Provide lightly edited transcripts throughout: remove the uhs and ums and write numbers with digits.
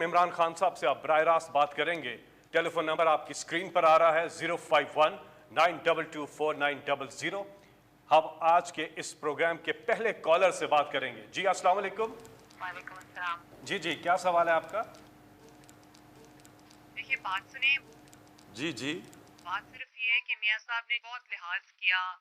इमरान खान साहब से आप बराह रास्त बात करेंगे। टेलीफोन नंबर आपकी स्क्रीन पर आ रहा है 051-922-4900। हम आज के इस प्रोग्राम के पहले कॉलर से बात करेंगे। जी अस्सलाम वालेकुम। वालेकुम अस्सलाम। जी क्या सवाल है आपका? देखिए बात सुने। जी बात सिर्फ ये है कि मियाँ साहब ने बहुत लिहाज किया,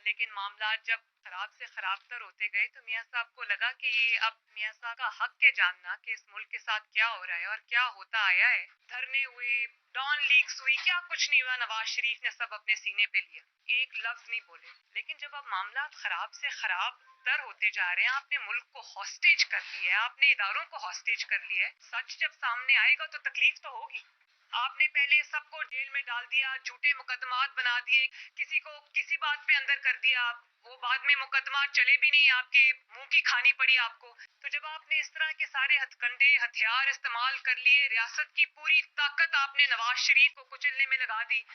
लेकिन मामला जब खराब से खराब तर होते गए तो मियाँ साहब को लगा कि ये अब मियाँ साहब का हक है जानना कि इस मुल्क के साथ क्या हो रहा है और क्या होता आया है। धरने हुए, डॉन लीक्स हुई, क्या कुछ नहीं हुआ। नवाज शरीफ ने सब अपने सीने पे लिया, एक लफ्ज नहीं बोले। लेकिन जब अब मामला खराब से खराब तर होते जा रहे हैं, आपने मुल्क को हॉस्टेज कर लिया है, आपने इदारों को हॉस्टेज कर लिया है, सच जब सामने आएगा तो तकलीफ तो होगी। आपने पहले सबको जेल में डाल दिया, झूठे मुकदमात बना दिए, किसी को किसी बात पे अंदर कर दिया, वो बाद में मुकदमात चले भी नहीं, आपके मुंह की खानी पड़ी आपको। तो जब आपने इस तरह के सारे हथकंडे हथियार इस्तेमाल कर लिए, रियासत की पूरी ताकत आपने नवाज शरीफ को कुचलने में लगा दी,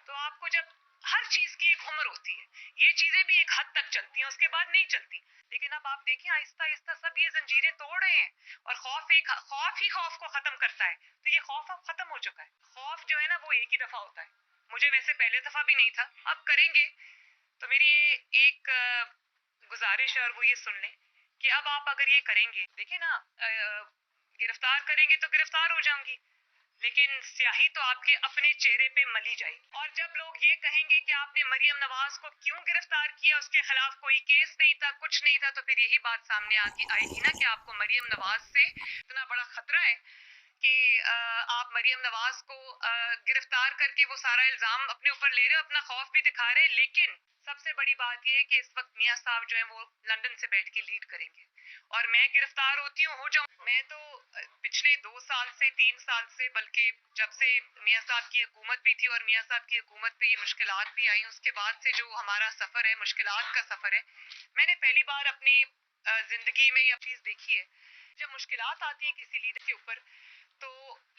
तो आपको जब हर चीज की एक उम्र होती है, ये चीजें भी एक हद तक चलती हैं, उसके बाद नहीं चलती। लेकिन अब आप देखें आहिस्ता आहिस्ता सब ये जंजीरें तोड़ रहे हैं और खौफ ही खौफ को खत्म करता है। तो ये खौफ अब खत्म हो चुका है। खौफ जो है ना वो एक ही दफा होता है। मुझे वैसे पहले दफा भी नहीं था, अब करेंगे। तो मेरी एक गुजारिश है और वो ये सुन लें कि अब आप अगर ये करेंगे, देखें ना, गिरफ्तार करेंगे तो गिरफ्तार हो जाऊंगी, लेकिन स्याही तो आपके अपने चेहरे पे मली जाएगी। और जब लोग ये कहेंगे कि आपने मरियम नवाज को क्यों गिरफ्तार किया, उसके खिलाफ कोई केस नहीं था, कुछ नहीं था, तो फिर यही बात सामने आएगी ना कि आपको मरियम नवाज से इतना बड़ा खतरा है कि आप मरियम नवाज को गिरफ्तार करके वो सारा इल्जाम अपने ऊपर ले रहे हो, अपना खौफ भी दिखा रहे हैं। लेकिन सबसे बड़ी बात ये है कि इस वक्त मियाँ साहब जो है वो लंदन से बैठ के लीड करेंगे और मैं गिरफ्तार होती हूँ, हो जाऊँ। मैं तो पिछले 2 साल से 3 साल से, बल्कि जब से मियाँ साहब की हुकूमत भी थी और मियाँ साहब की हुकूमत पे ये मुश्किलात भी आई, उसके बाद से जो हमारा सफ़र है, मुश्किलात का सफ़र है, मैंने पहली बार अपनी ज़िंदगी में ये चीज़ देखी है। जब मुश्किलात आती हैं किसी लीडर के ऊपर तो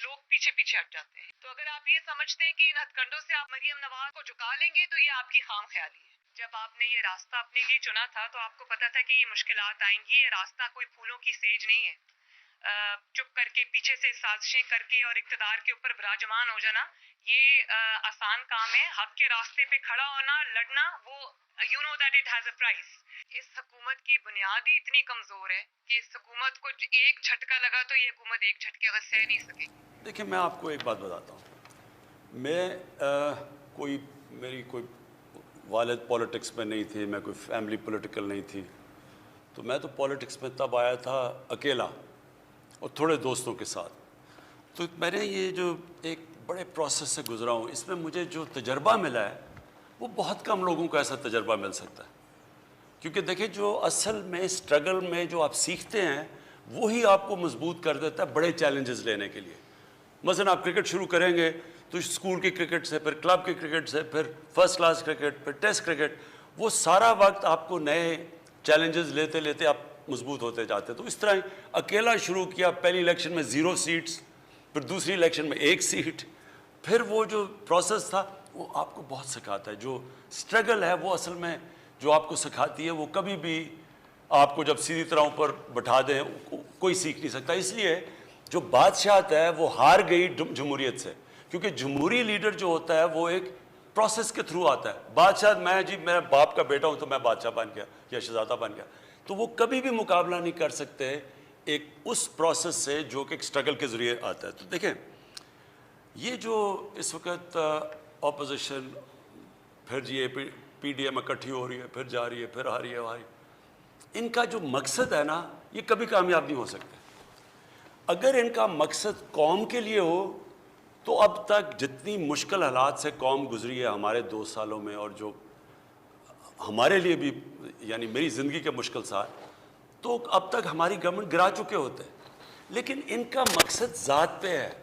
लोग पीछे पीछे हट जाते हैं। तो अगर आप ये समझते हैं कि इन हथकंडों से आप मरियम नवाज को झुका लेंगे तो ये आपकी खाम ख्याली है। जब आपने ये रास्ता अपने लिए चुना था तो आपको पता था कि ये मुश्किलात आएंगी। ये रास्ता कोई फूलों की सेज नहीं है। चुप करके पीछे से साजिशें करके और इक़्तिदार के ऊपर विराजमान हो जाना ये आसान काम है। हक के रास्ते पे खड़ा होना, लड़ना, वो you know that it has a price. इस हुकूमत की बुनियाद ही इतनी कमज़ोर है कि इस हुकूमत को एक झटका लगा तो ये हुकूमत एक झटके का सह नहीं सकेगी। देखिए, मैं आपको एक बात बताता हूँ। मैं मेरी कोई वालिद पॉलिटिक्स में नहीं थे, मैं कोई फैमिली पॉलिटिकल नहीं थी। तो मैं तो पॉलिटिक्स में तब आया था अकेला और थोड़े दोस्तों के साथ। तो मैंने ये जो एक बड़े प्रोसेस से गुज़रा हूँ, इसमें मुझे जो तजर्बा मिला है वो बहुत कम लोगों को ऐसा तजर्बा मिल सकता है। क्योंकि देखिए, जो असल में स्ट्रगल में जो आप सीखते हैं वही आपको मजबूत कर देता है बड़े चैलेंजेस लेने के लिए। मसलन आप क्रिकेट शुरू करेंगे तो स्कूल की क्रिकेट से, फिर क्लब की क्रिकेट से, फिर फर्स्ट क्लास क्रिकेट, फिर टेस्ट क्रिकेट, वो सारा वक्त आपको नए चैलेंजेस लेते लेते आप मजबूत होते जाते हैं। तो इस तरह अकेला शुरू किया, पहली इलेक्शन में 0 सीट्स, फिर दूसरी इलेक्शन में 1 सीट। फिर वो जो प्रोसेस था वो आपको बहुत सिखाता है। जो स्ट्रगल है वो असल में जो आपको सिखाती है वो कभी भी आपको जब सीधी तरह ऊपर बैठा दें कोई सीख नहीं सकता। इसलिए जो बादशाहत है वो हार गई जमहूरियत से, क्योंकि जमहूरी लीडर जो होता है वो एक प्रोसेस के थ्रू आता है। बादशाह मेरा बाप का बेटा हूँ तो मैं बादशाह बन गया या शहजादा बन गया, तो वो कभी भी मुकाबला नहीं कर सकते एक उस प्रोसेस से जो कि एक स्ट्रगल के ज़रिए आता है। तो देखें, ये जो इस वक्त अपोजिशन, फिर ये PDM इकट्ठी हो रही है, फिर जा रही है, फिर आ रही है, इनका जो मकसद है ना, ये कभी कामयाब नहीं हो सकते। अगर इनका मकसद कौम के लिए हो तो अब तक जितनी मुश्किल हालात से कौम गुजरी है हमारे 2 सालों में, और जो हमारे लिए भी यानी मेरी ज़िंदगी के मुश्किल साल, तो अब तक हमारी गवर्नमेंट गिरा चुके होते हैं। लेकिन इनका मकसद ज़ात पे है।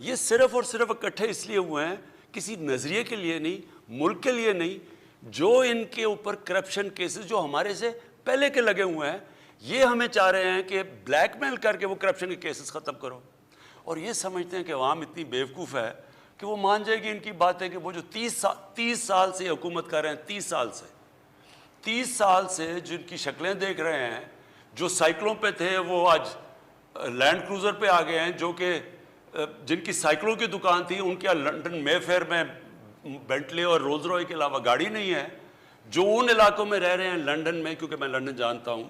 ये सिर्फ़ और सिर्फ इकट्ठे इसलिए हुए हैं, किसी नज़रिए के लिए नहीं, मुल्क के लिए नहीं। जो इनके ऊपर करप्शन केसेस जो हमारे से पहले के लगे हुए हैं, ये हमें चाह रहे हैं कि ब्लैकमेल करके वो करप्शन के केसेस ख़त्म करो। और ये समझते हैं कि अवाम इतनी बेवकूफ़ है कि वो मान जाएगी इनकी बात है कि वो जो 30 साल से हुकूमत कर रहे हैं, 30 साल से जिनकी शक्लें देख रहे हैं, जो साइकिलों पे थे वो आज لینڈ کروزر پہ آ گئے ہیں جو کہ جن کی سائیکلوں کی دکان تھی ان کے لنڈن مے فیئر میں بینٹلے اور رولز رائس کے علاوہ گاڑی نہیں ہے، جو ان علاقوں میں رہ رہے ہیں لنڈن میں، کیونکہ میں لنڈن جانتا ہوں،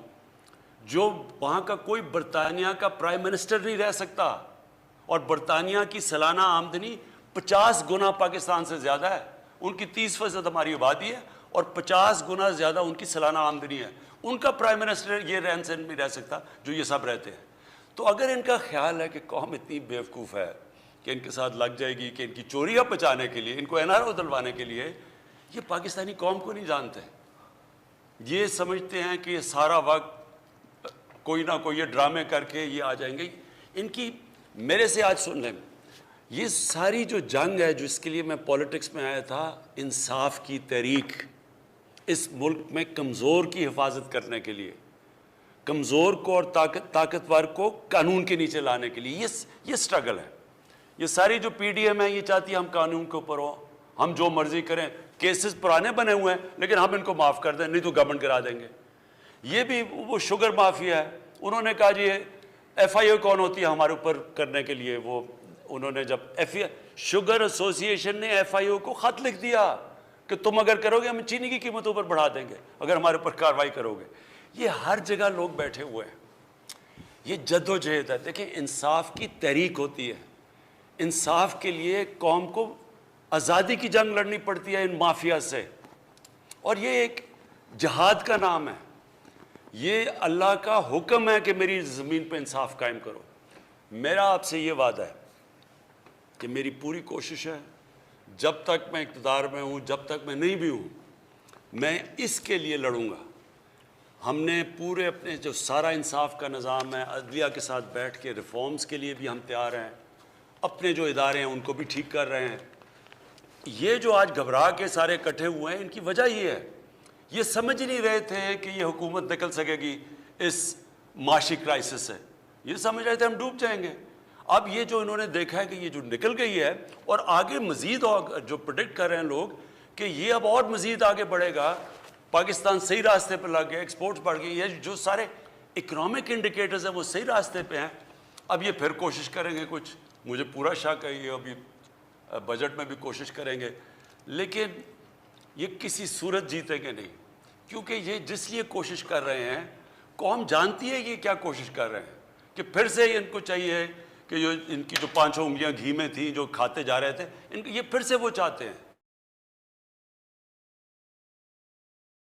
جو وہاں کا کوئی برطانیہ کا پرائم منسٹر نہیں رہ سکتا، اور برطانیہ کی سالانہ آمدنی 50 گنا پاکستان سے زیادہ ہے، ان کی 30% ہماری آبادی ہے اور 50 گنا زیادہ ان کی سالانہ آمدنی ہے، ان کا پرائم منسٹر یہ رہن سہن نہیں رہ سکتا جو یہ سب رہتے ہیں۔ تو اگر ان کا خیال ہے کہ قوم اتنی بیوقوف ہے کہ ان کے ساتھ لگ جائے گی، کہ ان کی چوریاں بچانے کے لیے، ان کو NRO دلوانے کے لیے، یہ پاکستانی قوم کو نہیں جانتے، یہ سمجھتے ہیں کہ یہ سارا وقت کوئی نہ کوئی یہ ڈرامے کر کے یہ آ جائیں گے۔ ان کی میرے سے آج سن لیں، یہ ساری جو جنگ ہے جس کے لیے میں پولیٹکس میں آیا تھا، انصاف کی تحریک، اس ملک میں کمزور کی حفاظت کرنے کے لیے، کمزور کو اور طاقتور کو قانون کے نیچے لانے کے لیے، یہ سٹرگل ہے۔ یہ ساری جو PDM ہے یہ چاہتی ہے ہم قانون کے اوپر ہوں، ہم جو مرضی کریں، کیسز پرانے بنے ہوئے ہیں لیکن ہم ان کو معاف کر دیں، نہیں تو گورنمنٹ کرا دیں گے۔ یہ بھی وہ شوگر مافیا ہے، انہوں نے کہا جی FIO کون ہوتی ہے ہمارے اوپر کرنے کے لیے، وہ انہوں نے جب شوگر ایسوسی ایشن نے FIO کو خط لکھ دیا کہ تم اگر کرو گے ہم چینی کی قیمتوں پر بڑھا دیں گے اگر ہمارے اوپر کارروائی کرو گے۔ یہ ہر جگہ لوگ بیٹھے ہوئے ہیں، یہ جد و جہد ہے۔ دیکھیں انصاف کی تحریک ہوتی ہے، انصاف کے لیے قوم کو آزادی کی جنگ لڑنی پڑتی ہے ان مافیا سے، اور یہ ایک جہاد کا نام ہے، یہ اللہ کا حکم ہے کہ میری زمین پہ انصاف قائم کرو۔ میرا آپ سے یہ وعدہ ہے کہ میری پوری کوشش ہے، جب تک میں اقتدار میں ہوں، جب تک میں نہیں بھی ہوں، میں اس کے لیے لڑوں گا۔ ہم نے پورے اپنے جو سارا انصاف کا نظام ہے، عدلیہ کے ساتھ بیٹھ کے ریفارمز کے لیے بھی ہم تیار ہیں، اپنے جو ادارے ہیں ان کو بھی ٹھیک کر رہے ہیں۔ یہ جو آج گھبرا کے سارے اکٹھے ہوئے ہیں، ان کی وجہ یہ ہے، یہ سمجھ نہیں رہے تھے کہ یہ حکومت نکل سکے گی اس معاشی کرائسس سے، یہ سمجھ رہے تھے ہم ڈوب جائیں گے۔ اب یہ جو انہوں نے دیکھا ہے کہ یہ جو نکل گئی ہے، اور آگے مزید جو پریڈکٹ کر رہے ہیں لوگ کہ یہ اب اور مزید آگے بڑھے گا، پاکستان صحیح راستے پہ لگ گیا، ایکسپورٹس بڑھ گئی، یہ جو سارے اکنامک انڈیکیٹرز ہیں وہ صحیح راستے پہ ہیں۔ اب یہ پھر کوشش کریں گے، کچھ مجھے پورا شک ہے یہ ابھی بجٹ میں بھی کوشش کریں گے، لیکن یہ کسی صورت جیتیں گے نہیں، کیونکہ یہ جس لیے کوشش کر رہے ہیں، قوم جانتی ہے یہ کیا کوشش کر رہے ہیں، کہ پھر سے ان کو چاہیے کہ ان کی جو 5 انگلیاں گھی میں تھیں جو کھاتے جا رہے تھے، یہ پھر سے وہ چاہتے ہیں